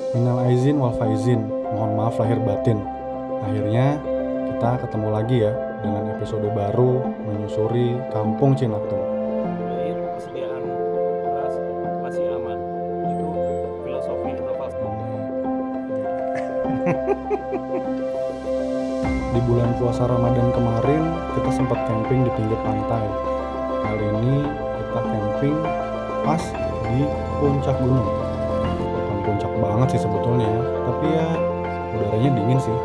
Minal aizin wal faizin, mohon maaf lahir batin. Akhirnya kita ketemu lagi ya dengan episode baru menyusuri Kampung Cinatung. Air persediaan beras masih aman. Itu filosofi inovasi. Di bulan puasa Ramadan kemarin kita sempat camping di pinggir pantai. Kali ini kita camping pas di puncak gunung. Bukan puncak banget sih sebetulnya, tapi ya udaranya dingin sih.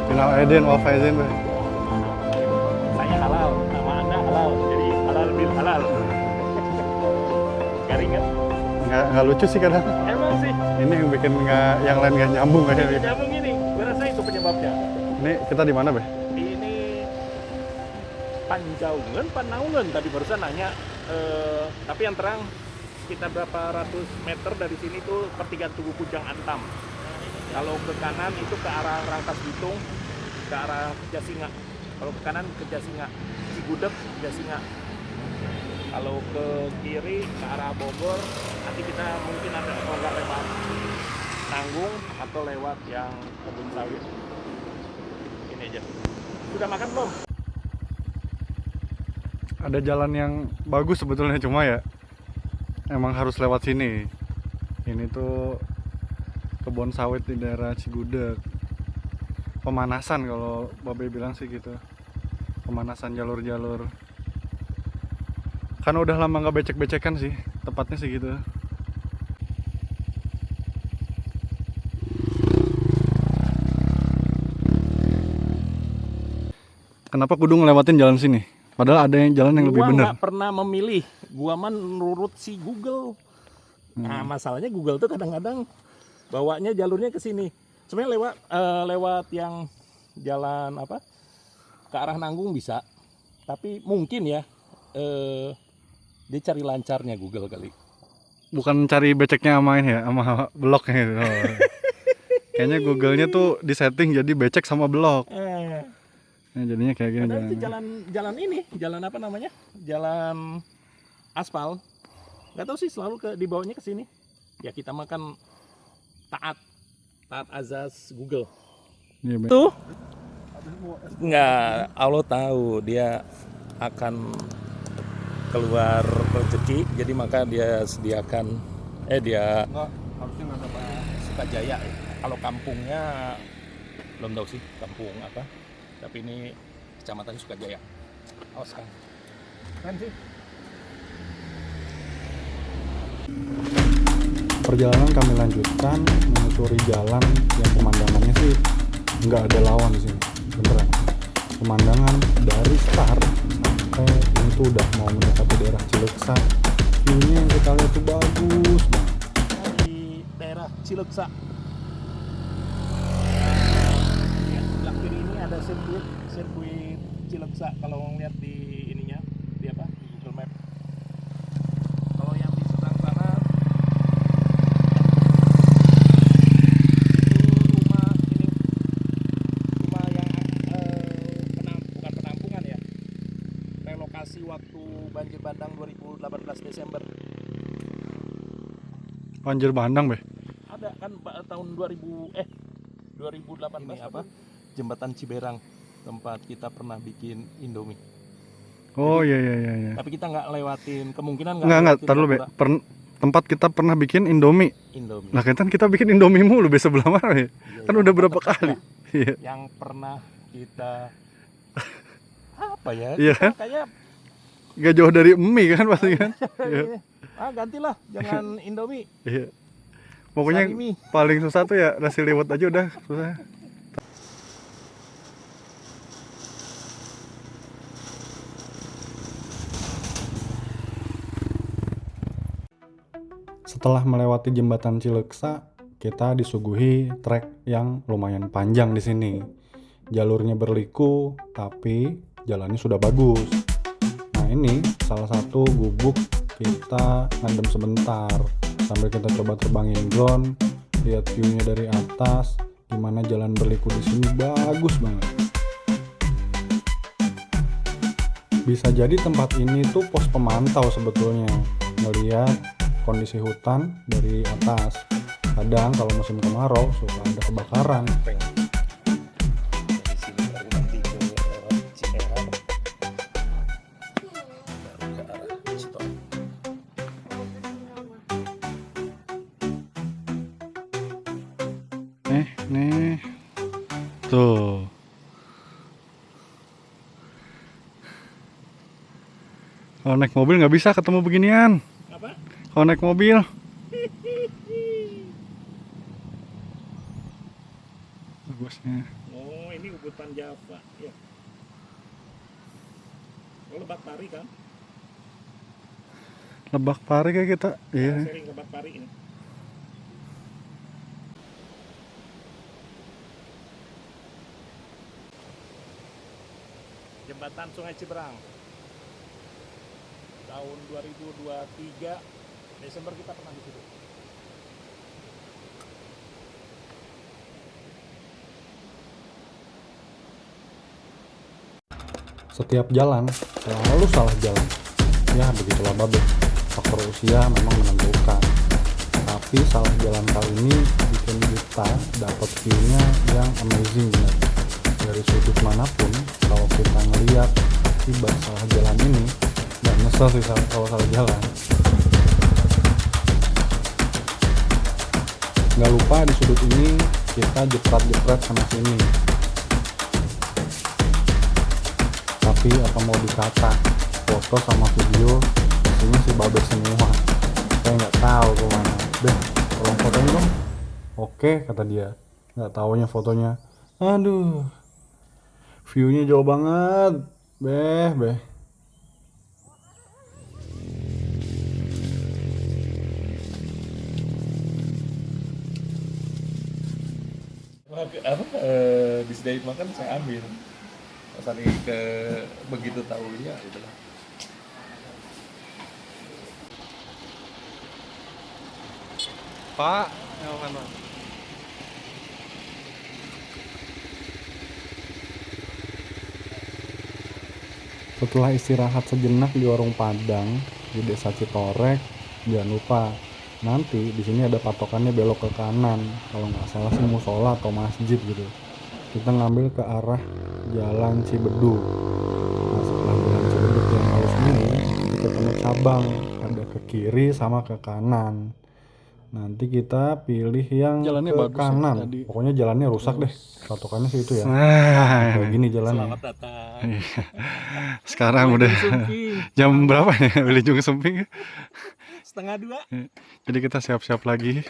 Minal aidin wal faizin. Saya halal, nama Anda halal. Jadi halal bil halal. Garing kan? Nggak lucu sih kadang. Emang sih. Ini yang bikin yang lain nggak nyambung kayaknya. Nyambung ini. Gue rasa itu penyebabnya. Ini kita di mana, Be? Ini Panjaungan, Panaungan tadi barusan nanya. Tapi yang terang sekitar berapa ratus meter dari sini tuh pertigaan Tugu Kujang Antam. Kalau ke kanan itu ke arah Rangkas Bitung, ke arah Jasinga. Kalau ke kanan ke Jasinga, Cigudeg, Jasinga. Kalau ke kiri ke arah Bogor, nanti kita mungkin ada kalau nggak lewat Tanggung atau lewat yang kebun sawit. Ini aja. Sudah makan belum? Ada jalan yang bagus sebetulnya, cuma ya emang harus lewat sini. Ini tuh kebun sawit di daerah Cigudeg. Pemanasan kalau Babe bilang sih gitu. Pemanasan jalur-jalur. Karena udah lama nggak becek-becekan sih, tepatnya sih gitu. Kenapa kudu ngelewatin jalan sini? Padahal ada yang jalan yang lebih Gua benar. nggak pernah memilih, gua mah nurut si Google. Nah masalahnya Google tuh kadang-kadang bawanya jalurnya ke sini. Sebenarnya lewat yang jalan apa ke arah Nanggung bisa, tapi mungkin ya dia cari lancarnya Google kali. Bukan cari beceknya sama ini ya, sama bloknya gitu. Oh. Kayaknya Google-nya tuh disetting jadi becek sama blok. Nah, jadinya kayak gini. Padahal itu jalan ini, jalan apa namanya? Jalan aspal. Nggak tahu sih selalu dibawanya ke sini. Ya kita makan taat azas Google. Iya, Tuh. Nggak, Allah tahu dia akan keluar rezeki, jadi maka dia sediakan dia harusnya nggak dapat. Sukajaya. Kalau kampungnya belum tahu sih kampung apa. Tapi ini kecamatan Sukajaya. Awas kan. Kan sih. Perjalanan kami lanjutkan menyusuri jalan yang pemandangannya sih nggak ada lawan di sini, beneran. Pemandangan dari start sampai ini tuh udah mau mendekati daerah Cileksa. View-nya yang kita lihat tuh bagus banget. Di daerah Cileksa. Ya, sebelah kiri ini ada sirkuit Cileksa. Kalau ngeliat di ininya, di apa? Di Google Map. Kalau yang di seberang sana rumah yang bukan penampungan ya. Relokasi waktu banjir bandang 2018 Desember. Banjir bandang, Be. Ada kan tahun 2018 ini apa? Jembatan Ciberang, tempat kita pernah bikin Indomie. Oh iya. Tapi kita nggak lewatin, kemungkinan Nggak, tar dulu, Be. Tempat kita pernah bikin Indomie. Indomie. Nah, kan kita bikin Indomie mulu, Be, sebelah mana, Be? Iya, Kan udah berapa kali. Iya. yang pernah kita apa ya? Iya Kita kan? kayak Gak jauh dari mie kan pasti kan. Iya. gantilah, jangan Indomie. Iya. Pokoknya Sarimi. paling susah tuh ya nasi liwet aja udah susah. Setelah melewati jembatan Cileksa, kita disuguhi trek yang lumayan panjang di sini. Jalurnya berliku, tapi jalannya sudah bagus. Nah, ini salah satu gubuk kita ngadem sebentar sambil kita coba terbangin drone, lihat view-nya dari atas. dimana jalan berliku di sini bagus banget. Bisa jadi tempat ini tuh pos pemantau sebetulnya, ngeliat kondisi hutan dari atas. Kadang kalau musim kemarau suka ada kebakaran. Dari sini baru nanti ke Ciherang, baru ke arah Citon. Nih tuh, kalau naik mobil nggak bisa ketemu beginian. Apa? Kalau naik mobil bagusnya. Oh, ini ubutan Java ya. Oh, Lebak Pari kan? Lebak Pari kayak kita, iya. Sering Lebak Pari ini. Jembatan Sungai Ciberang. Tahun 2023 Desember kita pernah di situ. Setiap jalan selalu salah jalan. Ya begitulah babe. Faktor usia memang menentukan. Tapi salah jalan kali ini bikin kita dapat view-nya yang amazing benar. Dari sudut manapun, kalau kita ngeliat akibat salah jalan ini, nggak nyesel sih kalau salah jalan. Nggak lupa di sudut ini kita jepret-jepret sana sini. Tapi apa mau dikata, foto sama video isinya si babe semua. Saya nggak tahu kemana. Deh, tolong fotonya dong. Oke, kata dia. Nggak taunya fotonya. Aduh, view-nya jauh banget. Beh. Disediain makan saya ambil. Pas tadi ke begitu tahu ya itulah. Pak, makan Pak. Setelah istirahat sejenak di warung Padang di Desa Citorek, jangan lupa nanti di sini ada patokannya belok ke kanan. Kalau nggak salah sih musola atau masjid gitu. Kita ngambil ke arah Jalan Cibeduk. Nah, setelah Jalan Cibeduk yang halus ini, kita ketemu cabang, ada ke kiri sama ke kanan. Nanti kita pilih yang Jalannya ke bagus ya, kanan. tadi. Pokoknya jalannya rusak deh. Patokannya sih itu ya. Nah, Kayak gini jalannya. Selamat datang. sekarang udah jam berapa ya? Wilujeng Sumping. 1:30. Jadi kita siap-siap lagi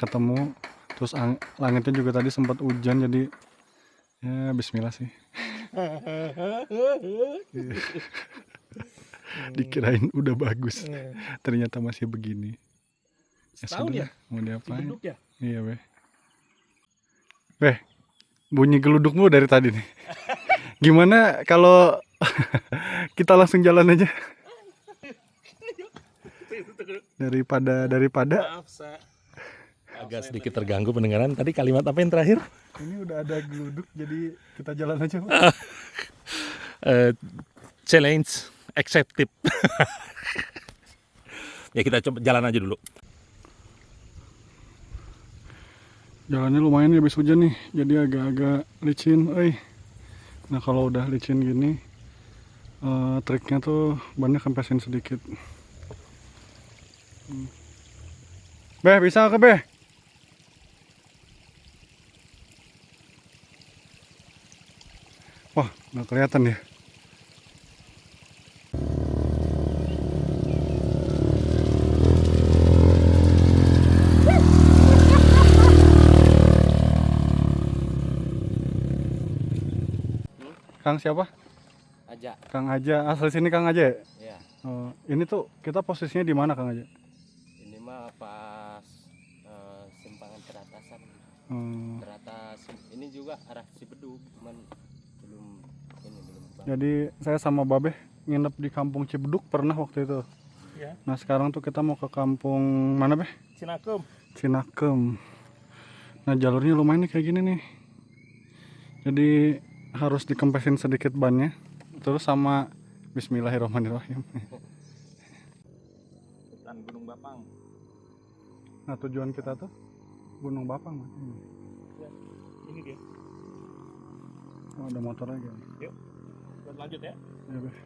ketemu. Terus langitnya juga tadi sempat hujan, jadi ya bismillah sih. Dikirain udah bagus, ternyata masih begini. Setahun ya? Mau diapain? Cibeduk ya? Iya Beh, bunyi geludukmu dari tadi nih. Gimana kalau kita langsung jalan aja? Daripada Maaf, agak sedikit terganggu pendengaran. Tadi kalimat apa yang terakhir? ini udah ada geluduk, jadi kita jalan aja Pak. Challenge accepted. Ya kita coba jalan aja dulu. Jalannya lumayan ya, habis hujan nih, jadi agak-agak licin. Nah kalau udah licin gini, triknya tuh bannya kempesin sedikit. Beh, bisa ke Beh? Wah, nggak kelihatan ya. Kang siapa? Aja. Kang Aja, asal sini Kang Aja ya? Ya, Oh, ini tuh kita posisinya di mana Kang Aja? ini mah pas simpangan teratasan. Hmm, Teratas ini juga arah Cibeduk, cuman belum dibangun. jadi saya sama Babeh nginep di kampung Cibeduk pernah waktu itu. Ya. Nah sekarang tuh kita mau ke kampung mana Beh? Cinakum. Cinakem. Nah jalurnya lumayan nih kayak gini nih. Jadi harus dikempesin sedikit bannya. Terus sama Bismillahirrahmanirrahim. Hutan Gunung Bapang. Nah tujuan kita tuh Gunung Bapang. Ya, ini dia. Oh, ada motor lagi. Yuk, buat lanjut ya. Ya, Beh.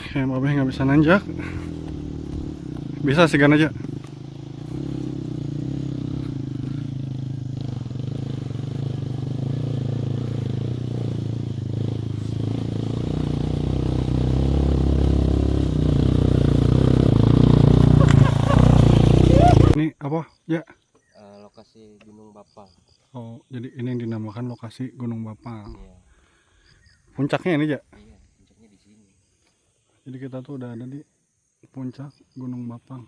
Oke, Mbak Beh nggak bisa nanjak. Bisa segan aja. Ini apa? Ya. Lokasi Gunung Bapang. Oh, jadi ini yang dinamakan lokasi Gunung Bapang. Iya, Puncaknya ini, ya. iya, puncaknya di sini. Jadi kita tuh udah ada di puncak Gunung Bapang.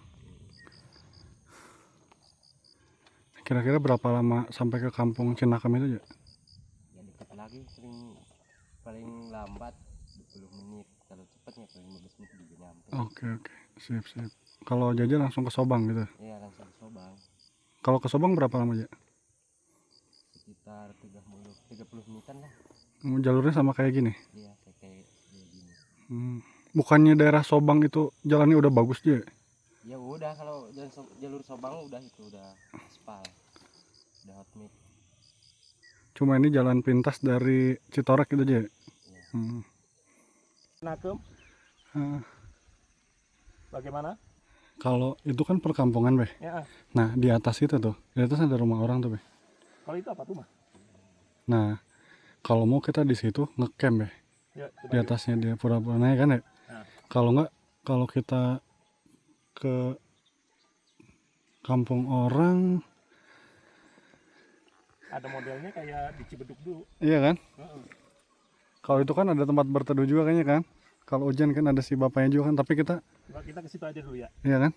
Kira-kira berapa lama sampai ke kampung Cinakam itu, ya? Ya dekat lagi, paling lambat 20 menit. Kalau cepatnya paling 15 menit juga nyampe. Oke, sip. Kalau Jaja langsung ke Sobang gitu. Iya, langsung ke Sobang. Kalau ke Sobang berapa lama, ya? Sekitar 30 menitan lah. Jalurnya sama kayak gini. Iya, kayak gini. Bukannya daerah Sobang itu jalannya udah bagus dia? Ya udah, kalau jalur Sobang udah itu udah aspal, udah hot mix. Cuma ini jalan pintas dari Citorek gitu aja. Iya. Nakem, Ah, bagaimana? kalau itu kan perkampungan, Beh. Ya, Nah, di atas itu tuh, di atas ada rumah orang tuh, Beh. kalau itu apa tuh mah? Nah, kalau mau kita di situ ngecamp, Beh. Ya, Di atasnya dia pura-pura naik kan, ya. Nah. Kalau nggak, kalau kita ke kampung orang, ada modelnya kayak di Cibeduk dulu. iya kan? Heeh. Kalau itu kan ada tempat berteduh juga kayaknya kan. Kalau hujan kan ada si bapaknya juga kan, tapi kita, Coba kita ke situ aja dulu ya. iya kan?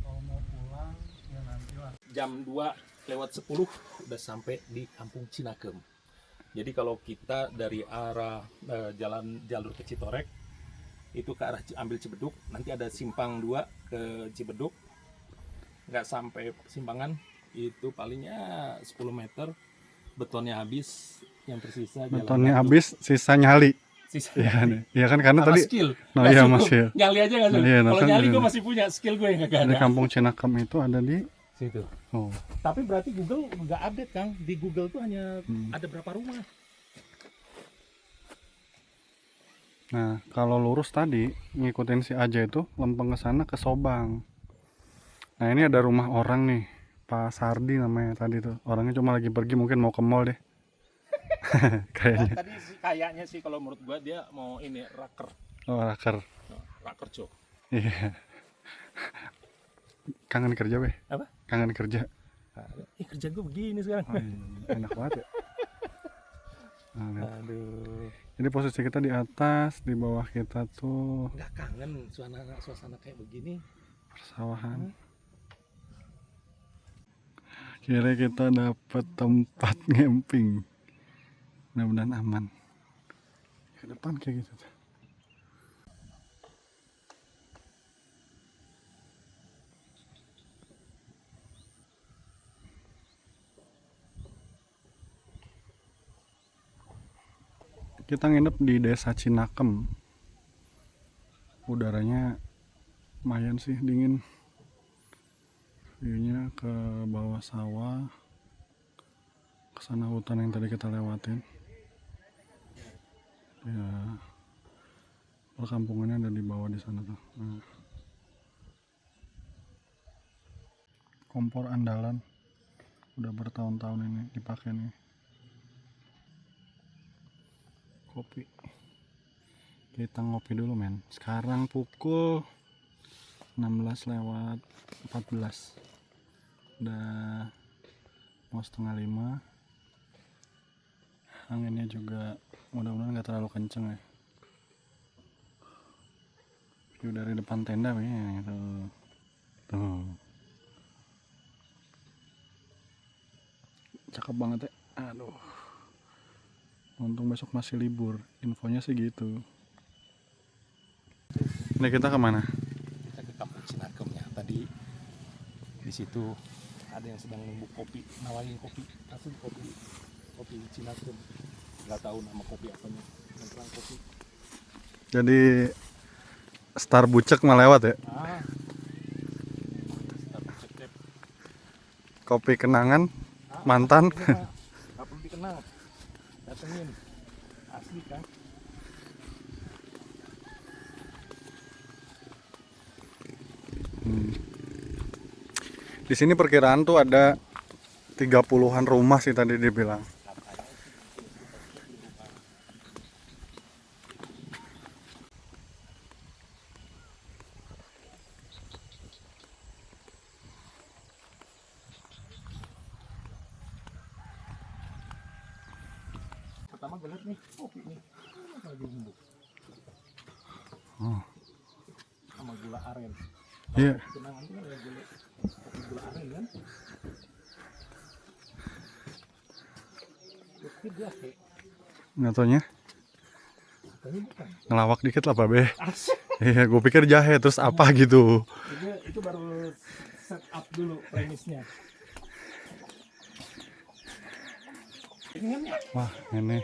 Kalau mau pulang ya nanti lah. Jam 2:10 udah sampai di Kampung Cinakem. Jadi kalau kita dari arah jalur ke Citorek itu ke arah ambil Cibeduk, nanti ada simpang 2 ke Cibeduk. Nggak sampai persimpangan itu palingnya 10 meter, betonnya habis, yang tersisa jalan Betonnya batu. habis, sisa nyali. Sisa Iya kan? Iya kan karena sama tadi. skill. Nah, Nggak iya, cukup. masih. Nyali aja nggak cukup. Iya, nah, Kalau kan nyali iya. gue masih punya, skill gue yang nggak Di ada. kampung Cinakam itu ada di Situ. oh. Tapi berarti Google nggak update, Kang. Di Google tuh hanya ada berapa rumah. Nah, kalau lurus tadi ngikutin si Aja itu lempeng ke sana ke Sobang. Nah, ini ada rumah orang nih. Pak Sardi namanya tadi tuh. Orangnya cuma lagi pergi, mungkin mau ke mall deh. Kayaknya. Tadi sih kayaknya sih kalau menurut gua dia mau ini raker. Oh, raker. Raker, Cok. Iya. Kangen kerja, Beh. Apa? Kangen kerja. Kerjaan gua begini sekarang. Oh, iya. Enak banget ya. Nah, lihat. Aduh. Jadi posisi kita di atas, di bawah kita tuh Nggak kangen suasana kayak begini. persawahan. Kira kita dapat tempat camping. Mudah-mudahan aman. Ke depan kayak gitu tuh. Kita nginep di desa Cinakem. Udaranya lumayan sih, dingin. View-nya ke bawah sawah, ke sana hutan yang tadi kita lewatin. Ya, perkampungannya ada di bawah di sana tuh. Nah. Kompor andalan, udah bertahun-tahun ini dipakai nih. Kopi. Kita ngopi dulu, men. Sekarang pukul 16:14. Udah mau 4:30. Anginnya juga mudah-mudahan nggak terlalu kenceng ya. View dari depan tenda kayaknya gitu. Tuh. Cakep banget ya. Aduh. Untung besok masih libur. Infonya sih gitu. Ini kita kemana? Kita ke Kampung Cinakem ya. Tadi di situ ada yang sedang numbuk kopi, nawarin kopi, asli kopi Cinakem. Nggak tahu nama kopi apanya, yang terang kopi. Jadi Star Bucek melewat ya. Cek. Kopi kenangan mantan. Ini mah nggak perlu dikenal, datengin, asli kan. Di sini perkiraan tuh ada 30-an rumah sih tadi dibilang. Pertama gue lihat nih kopi nih, lagi numbuk. Oh. Sama gula aren. Iya. Kenangan tuh ada kopi gula aren kan. Kopi jahe, Nggak taunya tapi bukan. ngelawak dikit lah Pak Be. Asik. Iya, gue pikir jahe terus apa gitu. Itu baru set up dulu premisnya. Ini kan ya? Wah, ini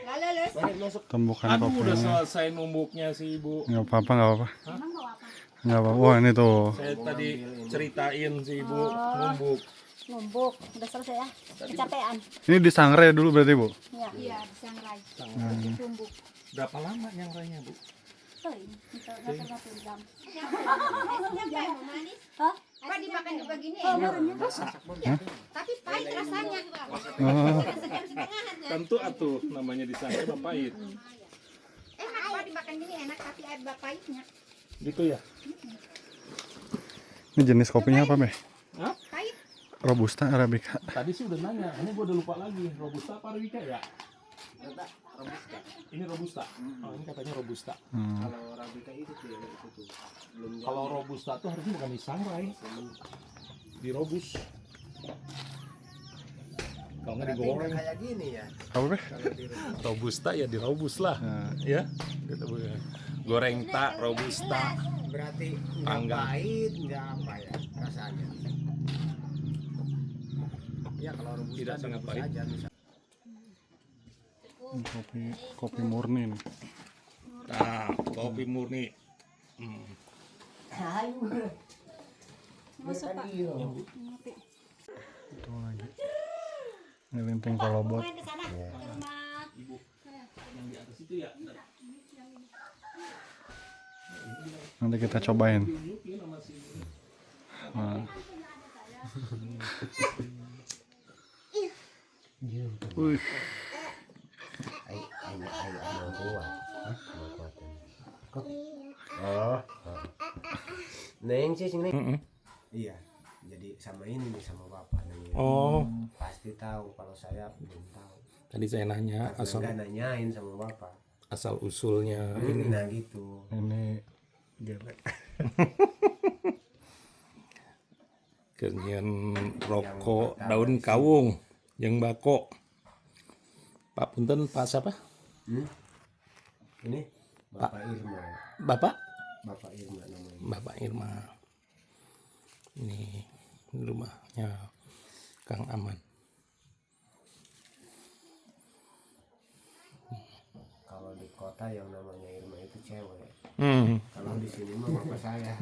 Balik masuk. tumbukan Aduh, udah kopinya. selesai numbuknya si ibu. Nggak apa-apa, nggak apa-apa. Nggak apa-apa. Wah, ini tuh. Saya tadi ceritain si ibu numbuk. Numbuk, udah selesai ya. Kecapean. Ini disangrai dulu berarti, Bu? Iya, disangrai. Tumbuk. Berapa lama nyangrainya, Bu? Tuh, ini satu jam. Hah? Apa dimakan juga gini? Oh, barunya Tapi pahit rasanya. Oh, Sejam setengahan ya. Tentu atuh namanya disangrai Bapak pahit. Enak Pak dimakan gini enak tapi ada pahitnya. Gitu ya? ini jenis kopinya apa, Be? Hah? Pahit. Robusta, Arabica. Tadi sih udah nanya, ini gua udah lupa lagi. Robusta apa Arabica ya? Ini Robusta. Oh, ini katanya Robusta. Hmm. Kalau Arabica itu tuh belum Kalau Robusta tuh harusnya bukan disangrai, dirobus. Kalau nggak digoreng. kayak gini ya. Apa, Be? Robusta ya dirobus lah, Nah, ya. Goreng tak Robusta. Berarti nggak Panggang. pahit, nggak apa ya rasanya. Ya kalau Robusta Tidak sangat bagus pahit. aja, misal. kopi murni nih. Nah, kopi murni. masuk Pak. Itu lagi. Ini limping kolobot. Main ke sana, ke rumah. Yang di atas itu ya. Nanti kita cobain. Nah. Wih, Neng sih sini. Iya. Jadi sama ini nih sama bapak nanya. Oh, Pasti tahu kalau saya belum tahu. tadi saya nanya Asal nggak nanyain sama bapak. asal usulnya ini. Nah gitu. ini gelek. Kenyan rokok daun kawung yang bako. Pak Punten, Pak siapa? Ini Bapak Irma. Bapak? Bapak Irma namanya. Bapak Irma. Ini rumahnya Kang Aman. Kalau di kota yang namanya Irma itu cewek. Hmm. Kalau di sini mah bapak saya.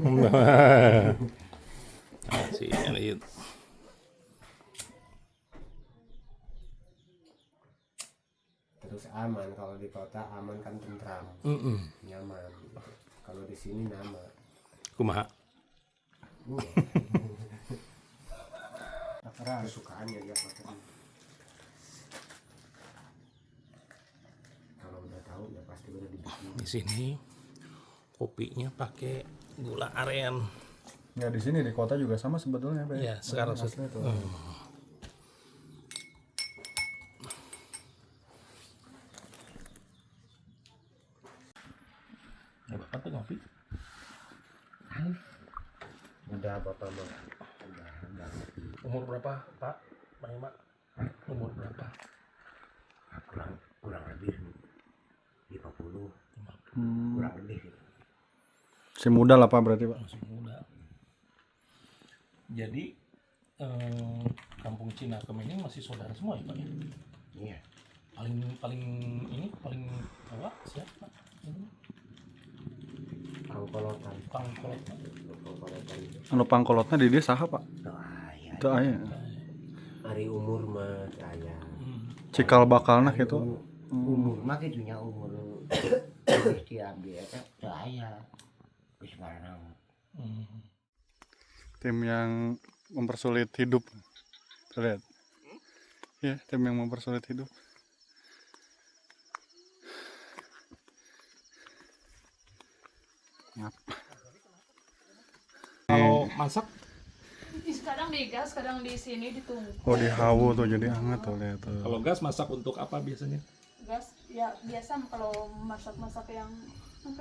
Si Elliot. Terus aman kalau di kota aman kan tentram, nyaman. Kalau di sini nama. Kumaha? Kesukaannya dia pakai. Kalau udah tahu ya pasti udah dibikin. Di sini kopinya pakai gula aren. Ya di sini di kota juga sama sebetulnya, Be. Ya, sekarang Asli tuh. Ya, Bapak tuh ngopi. Udah bapak mah. Umur berapa, Pak? Pak Ima? Umur berapa? Kurang lebih kurang lebih gitu. Si muda lah Pak berarti Pak. Masih muda. Jadi kampung Cinakem ini masih saudara semua ya Pak ya? Iya. Paling apa siapa? Pangkolotan. Pangkolotan. Anu pangkolotnya di dia saha Pak? Ayah. Itu aya. Hari umur mah ayah. Cikal bakalna gitu. Umur mah kitunya umur setiap dia teh ayah. Geus barang. Tim yang mempersulit hidup. Tuh, lihat. Ya, tim yang mempersulit hidup. Kalau masak Kadang digas, kadang di sini ditunggu. Oh di hawu tuh jadi hangat tuh lihat tuh. kalau gas masak untuk apa biasanya? Gas ya biasa kalau masak-masak yang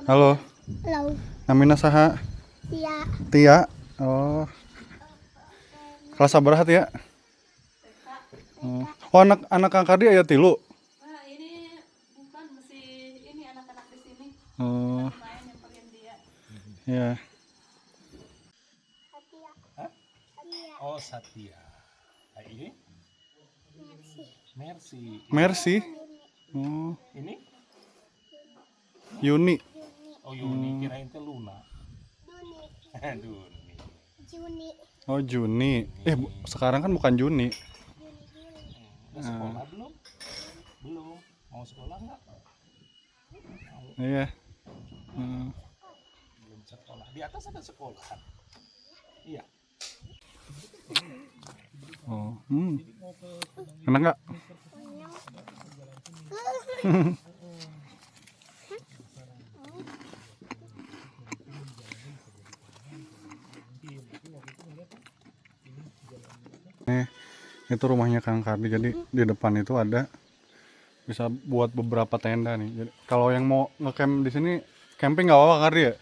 Halo. Halo. Namina saha? Tia. Tia. Oh. Kelas sabaraha Tia? Oh anak Kang Kardi aya 3. nah ini bukan mesti ini anak-anak di sini Oh. main nyamperin dia. Ya. Oh Satya. Nah, ini? Mercy. Mercy. Oh. Ini? Yuni. Oh Yuni, kirain teh Luna. Duni. Juni. Oh Juni. Sekarang kan bukan Juni. Udah sekolah belum? Belum. Mau sekolah nggak? Iya. Belum sekolah. Di atas ada sekolah. Iya. Oh. Enak nggak? Nih, itu rumahnya Kang Kardi. Jadi di depan itu ada bisa buat beberapa tenda nih. Jadi kalau yang mau ngecamp di sini camping nggak apa-apa Kardi ya?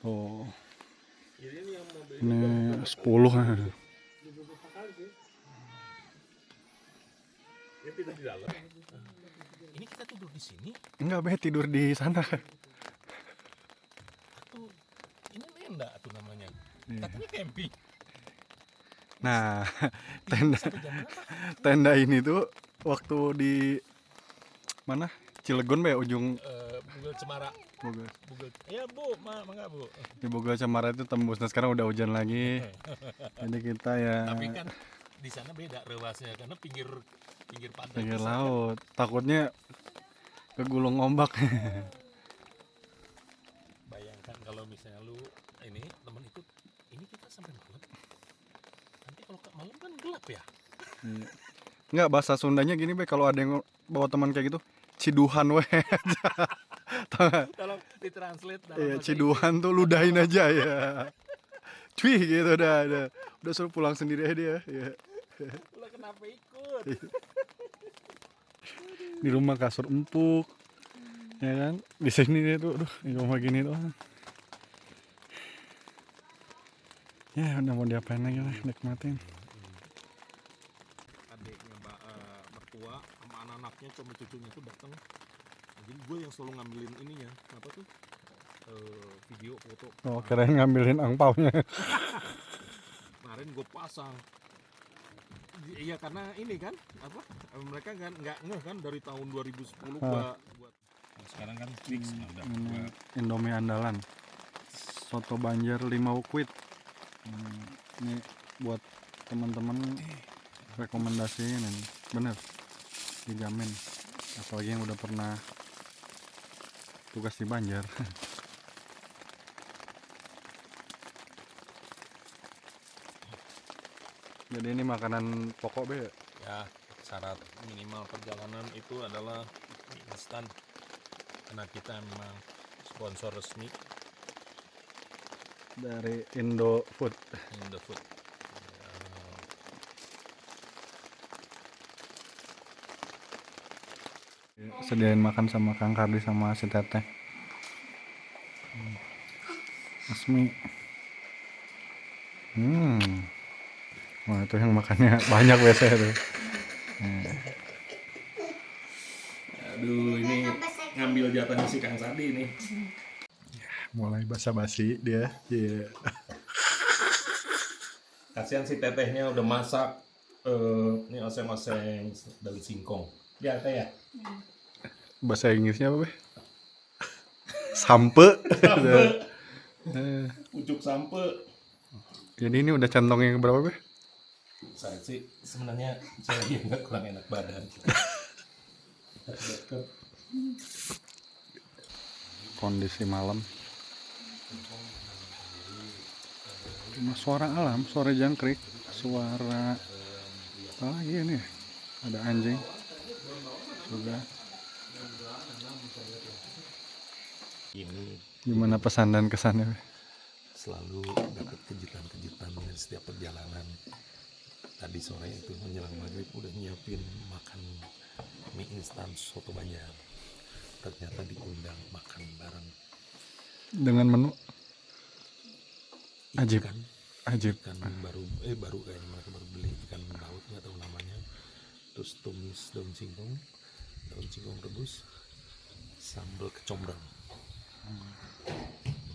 Oh. Ini 10. Ini kita tidur di sini Enggak, Be, tidur di sana. atau ini tenda tuh namanya. Katanya camping. Nah, tenda Sampai jam berapa? tenda ini tuh waktu di mana? Cilegon Be, ujung Bugel Cemara. Bogor. Bugel. Ya Bu, mangga Bu. Di Bogor Cemara itu tembus. Nah, sekarang udah hujan lagi. Jadi kita ya Tapi kan di sana beda rewasnya karena pinggir pantai. pinggir di sana. laut. Takutnya kegulung ombak. Bayangkan kalau misalnya lu ini temen ikut, ini kita sampai malam. Nanti kalau ke malam kan gelap ya. Enggak, bahasa Sundanya gini Be, kalau ada yang bawa teman kayak gitu, ciduhan we. Tolong ditranslate dalam Iya, bahasa ciduhan tuh ludahin aja ya. Cuy gitu udah suruh pulang sendiri aja dia. Ya. Inggris. Lu kenapa ikut? Di rumah kasur empuk. Ya kan? Di sini dia tuh aduh, di rumah gini doang. Ya udah mau diapain lagi lah, nikmatin. Adiknya mertua sama anak-anaknya sama cucunya tuh datang. Jadi gue yang selalu ngambilin ininya, apa tuh? Video, foto. Oh, kirain ngambilin angpaunya. Kemarin gue pasang. Iya karena ini kan apa? Mereka kan nggak ngeh kan dari tahun 2010 gua. Nah, sekarang kan fix udah. Ini Indomie andalan. Soto Banjar 5 Ukwit. Ini buat teman-teman rekomendasiin ini. Bener. Dijamin. Apalagi yang udah pernah tugas di Banjar. Jadi ini makanan pokok Be. Ya syarat minimal perjalanan itu adalah mie instan karena kita memang sponsor resmi Dari Indofood. Indofood. Sediain makan sama Kang Kardi sama si Teteh. Asmi. Wah itu yang makannya banyak biasanya tuh. Aduh ini ngambil jatahnya si Kang Sardi nih. Mulai basa-basi dia. Iya. Kasihan si tetehnya udah masak. Ini oseng-oseng daun singkong. Ya teh ya. Bahasa Inggrisnya apa, Be? Sampe. Pucuk sampe. Jadi ini udah centong yang berapa, Be? Saya sih sebenarnya saya nggak kurang enak badan. Kondisi malam. Suara alam, suara jangkrik, suara apa lagi ini? Ada anjing juga. Ini Gimana pesan dan kesannya, Be? selalu dapat kejutan-kejutan dari setiap perjalanan. Tadi sore itu menjelang maghrib udah nyiapin makan mie instan soto Banjar. Ternyata diundang makan bareng Dengan menu ajib. ikan, Ajib. ikan baru kayaknya mereka baru beli ikan laut nggak tahu namanya. Terus tumis daun singkong rebus, sambal kecombrang.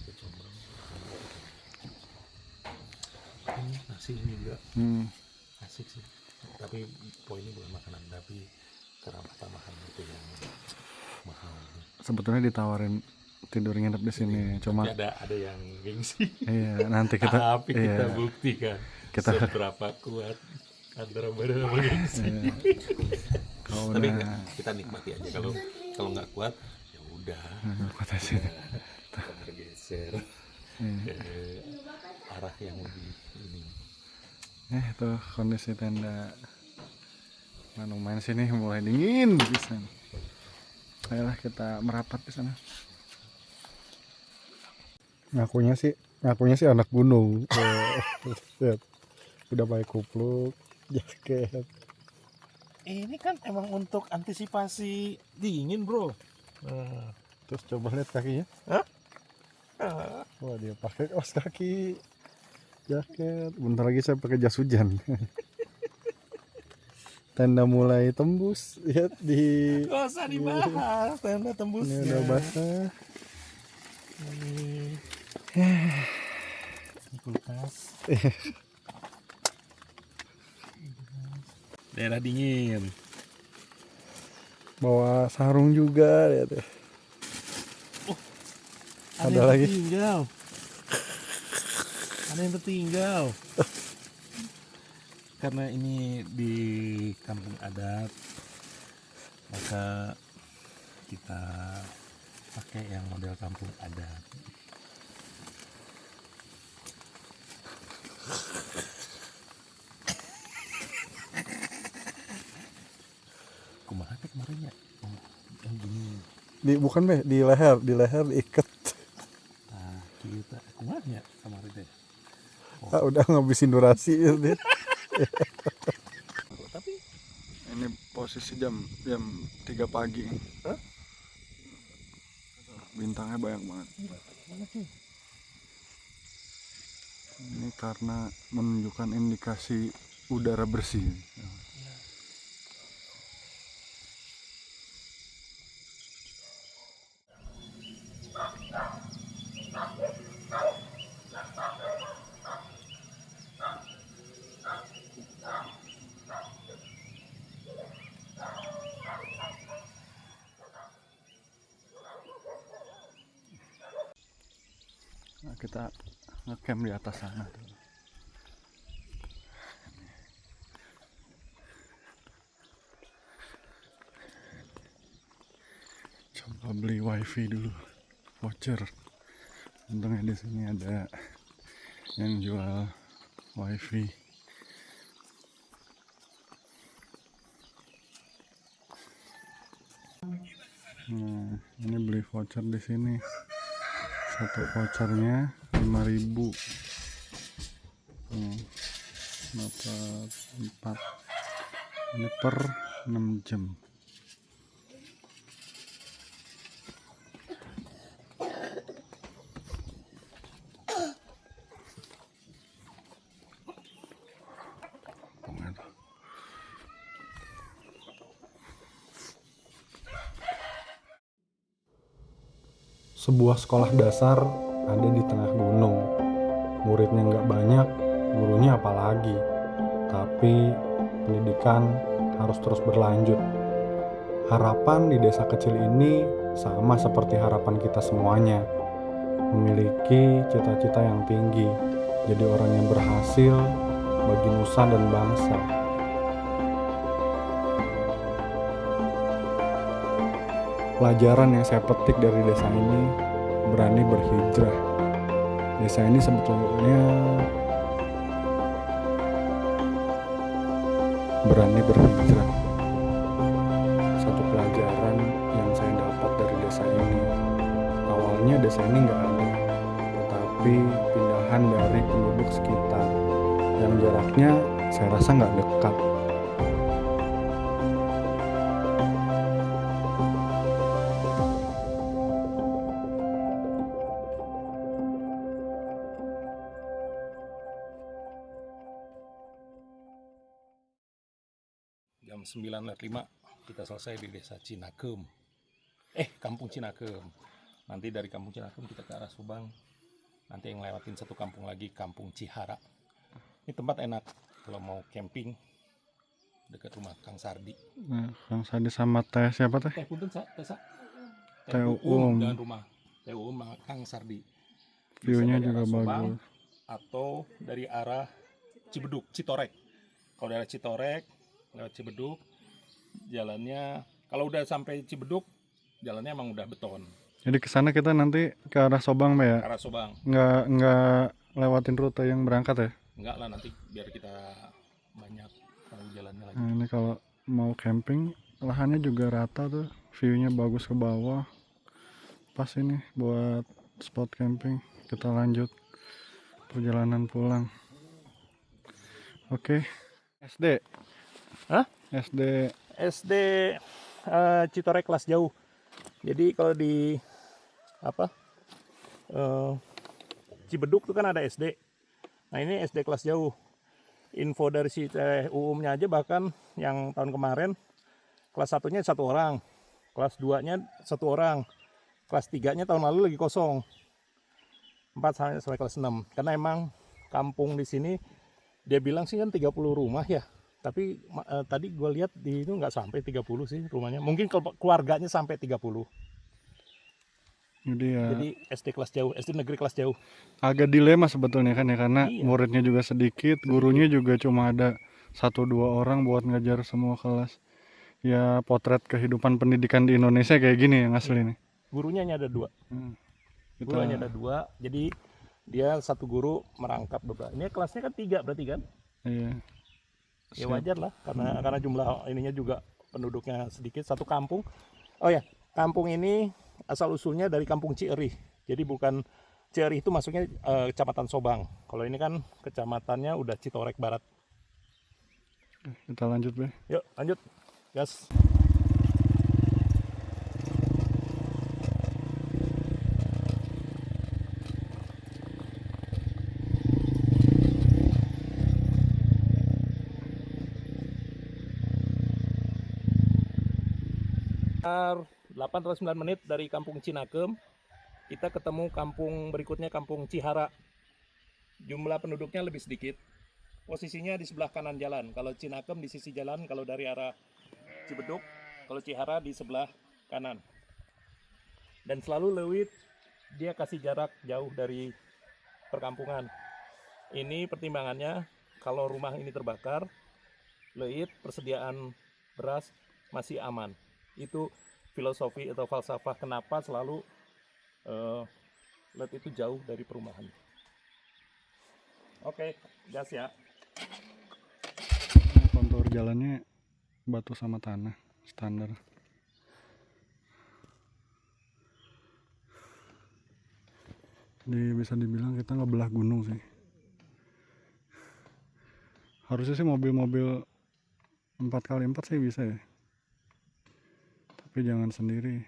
Kecombrang. Ini nasi juga asik sih. Tapi poinnya bukan makanan, tapi kerabat tamahan itu yang mahal. Sebetulnya ditawarin tidur nginep di sini, cuma Tapi ada yang gengsi. iya nanti kita Tapi kita iya, buktikan kita- seberapa kuat antara badan sama gengsi. iya. Kalau Tapi udah enggak, kita nikmati aja. Kalau nggak kuat ya udah kata sih. kita bergeser ke arah yang lebih ini. Tuh kondisi tenda. Mana main sini mulai dingin bisa. Ayolah kita merapat ke sana. Ngakunya sih anak gunung. Lihat. Udah pakai kupluk, jaket. Ini kan emang untuk antisipasi dingin, bro. Terus coba lihat kakinya. Hah? Wah, dia pakai kaos kaki, jaket. Bentar lagi saya pakai jas hujan. Tenda mulai tembus, lihat di Gak usah dibahas, tenda tembusnya. ini udah basah. Kulkas. Daerah dingin. Bawa sarung juga, lihat ya. Ada yang lagi? tertinggal. Ada yang tertinggal. Karena ini di kampung adat, maka kita pakai yang model kampung adat. Kumaha teh kemarin ya? Yang gini. Bukan Be, di leher diikat. Nah, kita kumaha ya kemarin teh. Udah ngabisin durasi ya, dia. Tapi Ini posisi jam 3 pagi. Bintangnya banyak banget. Ini karena menunjukkan indikasi udara bersih. Nah, kita ngecamp di atas sana tuh. Coba beli wifi dulu, voucher. Untungnya di sini ada yang jual wifi. Nah, ini beli voucher di sini. Satu vouchernya 5.000. Dapat 4. Ini per 6 jam. Sebuah sekolah dasar ada di tengah gunung. Muridnya nggak banyak, gurunya apalagi. Tapi pendidikan harus terus berlanjut. Harapan di desa kecil ini sama seperti harapan kita semuanya. Memiliki cita-cita yang tinggi, jadi orang yang berhasil bagi nusa dan bangsa. Pelajaran yang saya petik dari desa ini, berani berhijrah. Desa ini sebetulnya berani berhijrah. Satu pelajaran yang saya dapat dari desa ini. Awalnya desa ini nggak ada, tetapi pindahan dari penduduk sekitar yang jaraknya saya rasa nggak dekat. Jam 9.05 kita selesai di desa Cinakem. Kampung Cinakem. Nanti dari kampung Cinakem kita ke arah Subang. Nanti yang lewatin satu kampung lagi, kampung Cihara. Ini tempat enak kalau mau camping dekat rumah Kang Sardi. Nah, Kang Sardi sama Teh siapa Teh? Teh punten Sa? Teh Uum. dan rumah Teh Uum sama Kang Sardi. View-nya Bisa dari juga arah Subang bagus. atau dari arah Cibeduk, Citorek. Kalau dari Citorek lewat Cibeduk, jalannya kalau udah sampai Cibeduk, jalannya emang udah beton. Jadi ke sana kita nanti ke arah Sobang Mbak ya? Ke arah Subang. Nggak lewatin rute yang berangkat ya? Enggak lah, nanti biar kita banyak tahu jalannya lagi. Nah, ini kalau mau camping lahannya juga rata tuh, view-nya bagus ke bawah. Pas ini buat spot camping. Kita lanjut perjalanan pulang. Oke. SD. Hah? SD. SD Citorek kelas jauh. Jadi kalau di Cibeduk tuh kan ada SD. Nah ini SD kelas jauh. Info dari si Teh Uumnya aja bahkan yang tahun kemarin kelas 1-nya 1 orang, kelas 2-nya 1 orang, kelas 3-nya tahun lalu lagi kosong. 4 sampai kelas 6. Karena emang kampung di sini dia bilang sih kan 30 rumah ya. Tapi tadi gue lihat di itu nggak sampai 30 sih rumahnya. Mungkin keluarganya sampai 30. Jadi ya Jadi SD kelas jauh, SD negeri kelas jauh. agak dilema sebetulnya kan ya, karena Iya. muridnya juga sedikit, gurunya juga cuma ada 1-2 orang buat ngajar semua kelas. Ya potret kehidupan pendidikan di Indonesia kayak gini yang asli nih. Gurunya hanya ada 2. Kita Guru hanya ada 2. Jadi dia satu guru merangkap beberapa. Ini kelasnya kan 3 berarti kan? iya. Ya Siap. wajar lah karena jumlah ininya juga penduduknya sedikit, satu kampung. Oh ya, kampung ini asal usulnya dari kampung Cierih. Jadi bukan Cierih itu masuknya kecamatan Sobang. Kalau ini kan kecamatannya udah Citorek Barat. Kita lanjut Be. Yuk lanjut, gas. Sekitar 8 atau 9 menit dari kampung Cinakem, kita ketemu kampung berikutnya, kampung Cihara. Jumlah penduduknya lebih sedikit. Posisinya di sebelah kanan jalan. Kalau Cinakem di sisi jalan, kalau dari arah Cibeduk, kalau Cihara di sebelah kanan. Dan selalu lewit, dia kasih jarak jauh dari perkampungan. Ini pertimbangannya, kalau rumah ini terbakar, lewit persediaan beras masih aman. Itu filosofi atau falsafah kenapa selalu let itu jauh dari perumahan. Oke, gas ya. Kontur jalannya batu sama tanah standar. Jadi bisa dibilang kita ngebelah gunung sih. Harusnya sih mobil-mobil 4x4 sih bisa ya. Tapi jangan sendiri.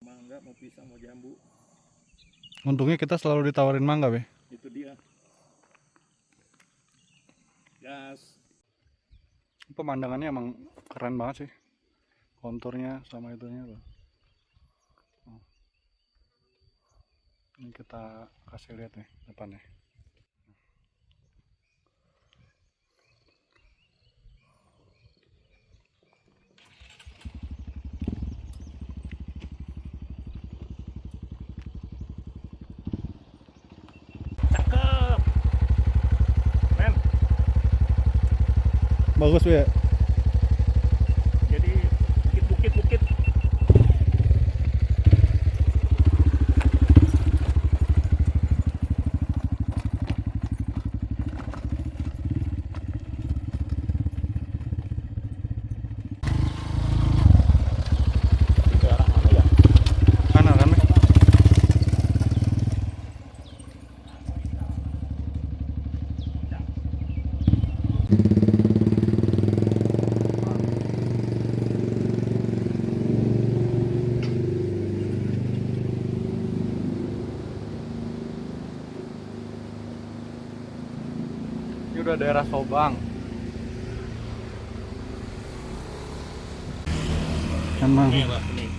Mangga, mau pisang, mau jambu. Untungnya kita selalu ditawarin mangga Be. Itu dia. Gas. Pemandangannya emang keren banget sih. Konturnya sama itunya tuh. Ini kita kasih lihat nih depannya. Cakep. Men, Bagus ya. jadi bukit-bukit. Ke arah mana ya? Kanan kan? Mek? Ini udah daerah Sobang. Merah nih.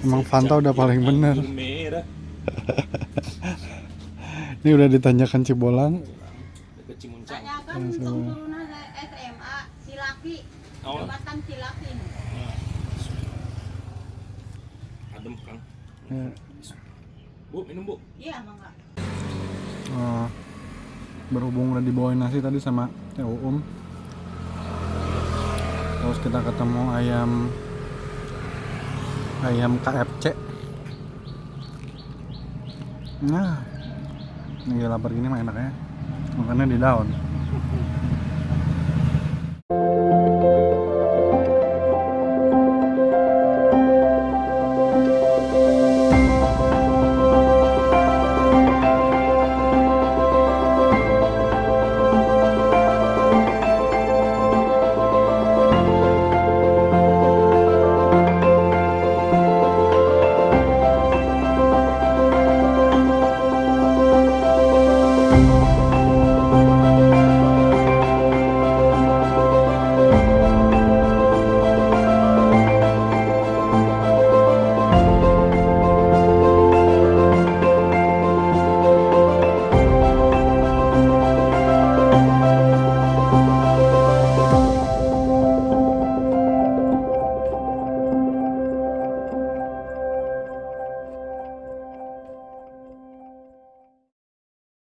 Emang Fanta udah paling bener. Merah. Ini udah ditanyakan Cibolang. Dekat Cimuncang. Tanyakan untuk turunan SMA Cilaki. Oh. Jembatan Cilaki. Adem, Kang. Ya. Bu, minum, Bu. Iya, mangga. Berhubung udah dibawain nasi tadi sama Teh Uum, terus kita ketemu ayam KFC. Nah, ini lapar gini mah enaknya makannya di daun.